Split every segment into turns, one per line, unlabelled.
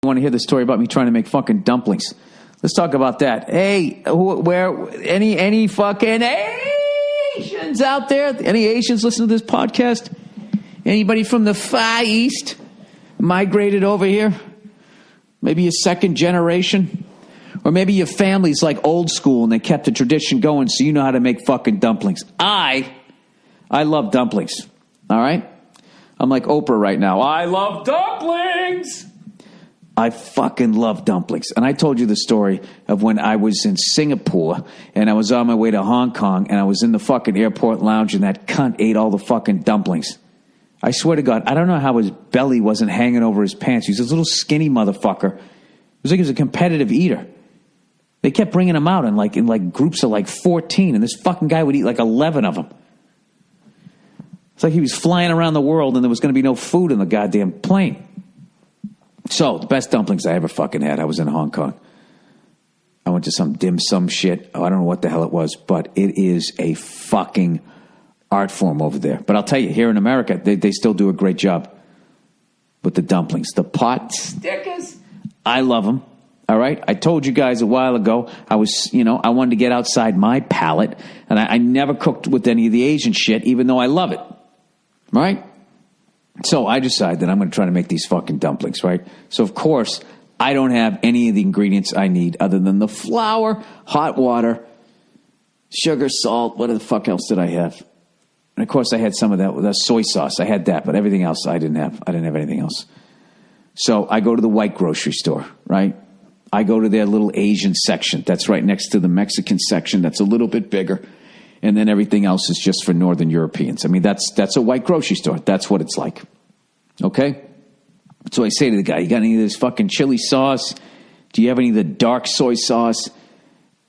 want to hear the story about me trying to make fucking dumplings? Let's talk about that. Hey, any fucking Asians out there? Any Asians listen to this podcast? Anybody from the Far East migrated over here? Maybe your second generation? Or maybe your family's like old school and they kept the tradition going so you know how to make fucking dumplings. I love dumplings. All right? I'm like Oprah right now. I love dumplings! I fucking love dumplings. And I told you the story of when I was in Singapore and I was on my way to Hong Kong and I was in the fucking airport lounge and that cunt ate all the fucking dumplings. I swear to God, I don't know how his belly wasn't hanging over his pants. He's this little skinny motherfucker. It was like he was a competitive eater. They kept bringing him out in like groups of like 14, and this fucking guy would eat like 11 of them. It's like he was flying around the world and there was going to be no food in the goddamn plane. So, the best dumplings I ever fucking had, I was in Hong Kong. I went to some dim sum shit. Oh, I don't know what the hell it was, but it is a fucking art form over there. But I'll tell you, here in America, they still do a great job with the dumplings. The pot stickers, I love them. All right? I told you guys a while ago, I wanted to get outside my palate, and I never cooked with any of the Asian shit, even though I love it. Right? So I decided that I'm going to try to make these fucking dumplings, right? So, of course, I don't have any of the ingredients I need other than the flour, hot water, sugar, salt. What the fuck else did I have? And, of course, I had some of that soy sauce. I had that, but everything else I didn't have. I didn't have anything else. So I go to the white grocery store, right? I go to their little Asian section. That's right next to the Mexican section. That's a little bit bigger. And then everything else is just for Northern Europeans. I mean, that's a white grocery store. That's what it's like. Okay? So I say to the guy, you got any of this fucking chili sauce? Do you have any of the dark soy sauce?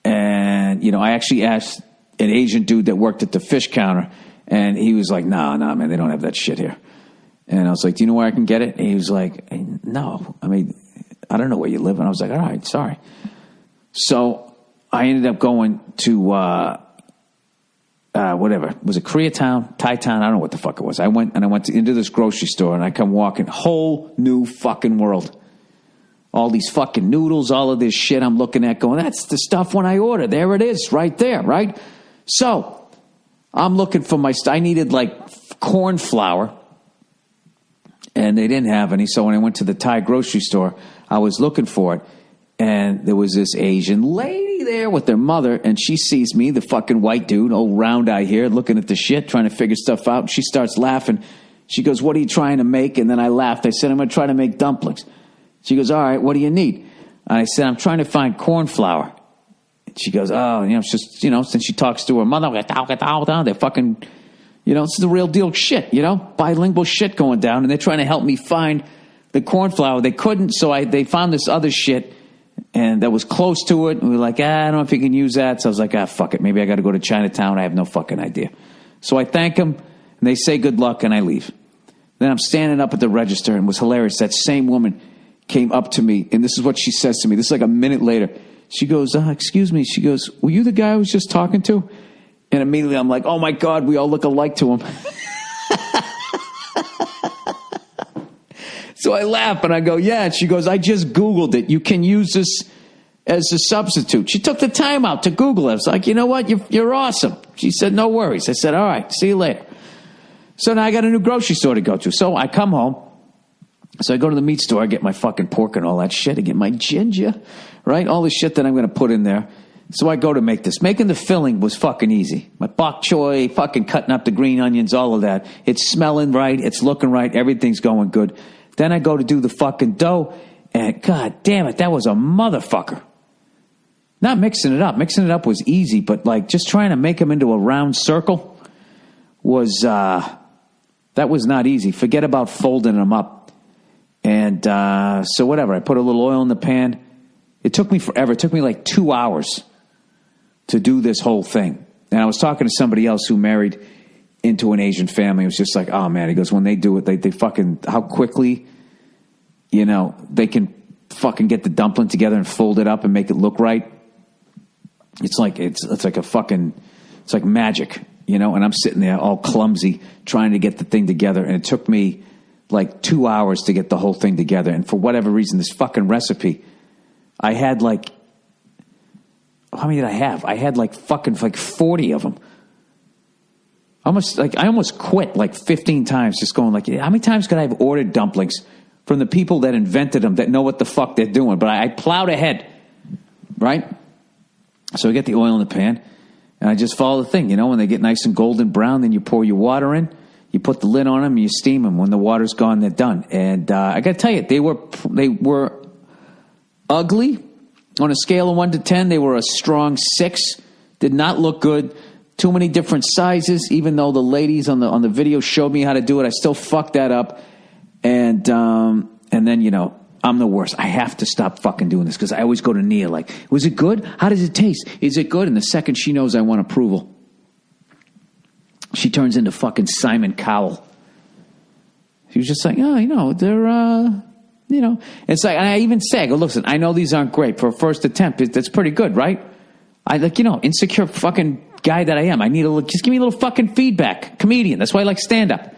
And, I actually asked an Asian dude that worked at the fish counter, and he was like, nah, man, they don't have that shit here. And I was like, do you know where I can get it? And he was like, no. I mean, I don't know where you live. And I was like, all right, sorry. So I ended up going to... whatever. Was it Koreatown, Thai Town? I don't know what the fuck it was. I went into this grocery store and I come walking, whole new fucking world. All these fucking noodles, all of this shit I'm looking at going, that's the stuff when I order. There it is, right there, right? So, I'm looking for I needed like corn flour and they didn't have any. So when I went to the Thai grocery store, I was looking for it. And there was this Asian lady there with their mother, and she sees me, the fucking white dude, old round eye here, looking at the shit, trying to figure stuff out. She starts laughing. She goes, what are you trying to make? And then I laughed. I said, I'm going to try to make dumplings. She goes, all right, what do you need? And I said, I'm trying to find corn flour. And she goes, oh, it's just, since she talks to her mother, they're fucking, this is the real deal shit, bilingual shit going down, and they're trying to help me find the corn flour. They couldn't, so they found this other shit. And that was close to it. And we were like, I don't know if you can use that. So I was like, fuck it. Maybe I got to go to Chinatown. I have no fucking idea. So I thank them, and they say good luck, and I leave. Then I'm standing up at the register, and it was hilarious. That same woman came up to me, and this is what she says to me. This is like a minute later. She goes, excuse me. She goes, were you the guy I was just talking to? And immediately I'm like, oh, my God, we all look alike to him. So I laugh and I go, yeah. And she goes, I just Googled it. You can use this as a substitute. She took the time out to Google it. I was like, you know what? You're awesome. She said, no worries. I said, all right, see you later. So now I got a new grocery store to go to. So I come home. So I go to the meat store. I get my fucking pork and all that shit. I get my ginger, right? All the shit that I'm going to put in there. So I go to make this. Making the filling was fucking easy. My bok choy, fucking cutting up the green onions, all of that. It's smelling right. It's looking right. Everything's going good. Then I go to do the fucking dough, and God damn it, that was a motherfucker. Not mixing it up. Mixing it up was easy, but like just trying to make them into a round circle was, that was not easy. Forget about folding them up. And so whatever, I put a little oil in the pan. It took me forever. It took me like 2 hours to do this whole thing. And I was talking to somebody else who married into an Asian family. It was just like, oh man, he goes, when they do it, they fucking, how quickly, they can fucking get the dumpling together and fold it up and make it look right. It's like a fucking, it's like magic, and I'm sitting there all clumsy trying to get the thing together. And it took me like 2 hours to get the whole thing together. And for whatever reason, this fucking recipe, I had like, how many did I have? I had like 40 of them. I almost quit like 15 times, just going like, how many times could I have ordered dumplings from the people that invented them, that know what the fuck they're doing? But I plowed ahead, right? So I get the oil in the pan, and I just follow the thing. You know, when they get nice and golden brown, then you pour your water in, you put the lid on them, and you steam them. When the water's gone, they're done. And I got to tell you, they were ugly. On a scale of 1 to 10, they were a strong 6. Did not look good. Too many different sizes. Even though the ladies on the video showed me how to do it, I still fucked that up. And then, you know, I'm the worst. I have to stop fucking doing this because I always go to Nia like, was it good? How does it taste? Is it good? And the second she knows I want approval, she turns into fucking Simon Cowell. She was just like, oh, you know, they're, you know. It's like, and I even say, I go, listen, I know these aren't great for a first attempt. That's pretty good, right? I like, you know, insecure fucking guy that I am. I need just give me a little fucking feedback. Comedian. That's why I like stand-up.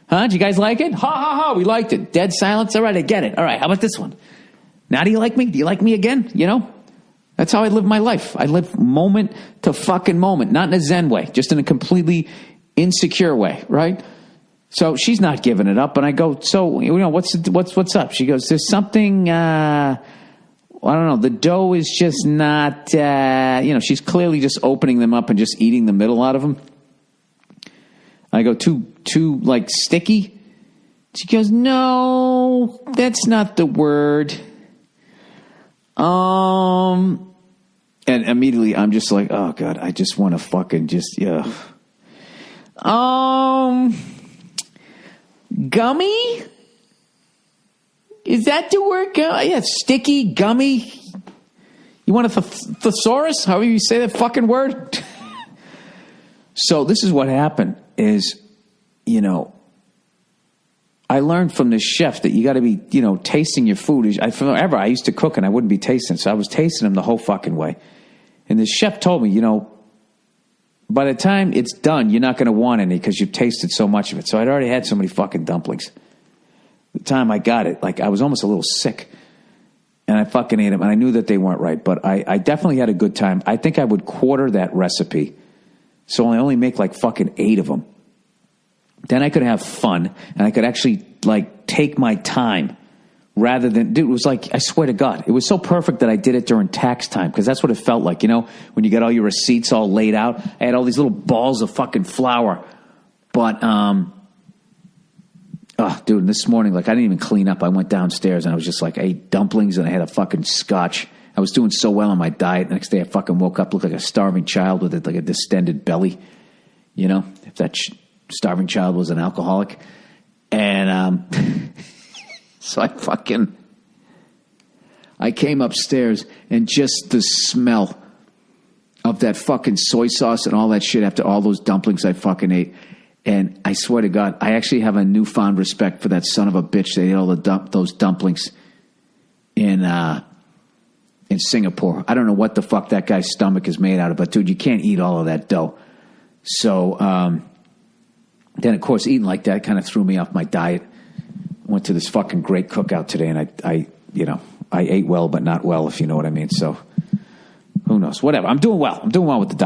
Huh? Did you guys like it? Ha, ha, ha. We liked it. Dead silence. All right, I get it. All right, how about this one? Now do you like me? Do you like me again? You know? That's how I live my life. I live moment to fucking moment. Not in a zen way. Just in a completely insecure way, right? So she's not giving it up. And I go, so, you know, what's up? She goes, there's something, I don't know. The dough is just not, you know, she's clearly just opening them up and just eating the middle out of them. I go, too like sticky? She goes, no, that's not the word. And immediately I'm just like, oh God, I just want to fucking just, yeah. Gummy? Is that the word? Yeah, sticky, gummy. You want a thesaurus? However you say that fucking word. So this is what happened is, you know, I learned from this chef that you got to be, you know, tasting your food. Forever, I used to cook and I wouldn't be tasting. So I was tasting them the whole fucking way. And the chef told me, you know, by the time it's done, you're not going to want any because you've tasted so much of it. So I'd already had so many fucking dumplings. The time I got it, like I was almost a little sick. And I fucking ate them. And I knew that they weren't right. But I definitely had a good time. I think I would quarter that recipe. So I only make like fucking 8 of them. Then I could have fun. And I could actually like take my time. Rather than, dude, it was like, I swear to God, it was so perfect that I did it during tax time because that's what it felt like, you know, when you get all your receipts all laid out. I had all these little balls of fucking flour. But, dude, this morning, like, I didn't even clean up. I went downstairs and I was just like, I ate dumplings and I had a fucking scotch. I was doing so well on my diet. The next day I fucking woke up, looked like a starving child with like a distended belly, you know, if that starving child was an alcoholic. And, so I came upstairs and just the smell of that fucking soy sauce and all that shit after all those dumplings I fucking ate. And I swear to God, I actually have a newfound respect for that son of a bitch that ate all those dumplings in Singapore. I don't know what the fuck that guy's stomach is made out of, but dude, you can't eat all of that dough. So then, of course, eating like that kind of threw me off my diet. Went to this fucking great cookout today, and I ate well, but not well, if you know what I mean. So who knows? Whatever. I'm doing well. I'm doing well with the diet.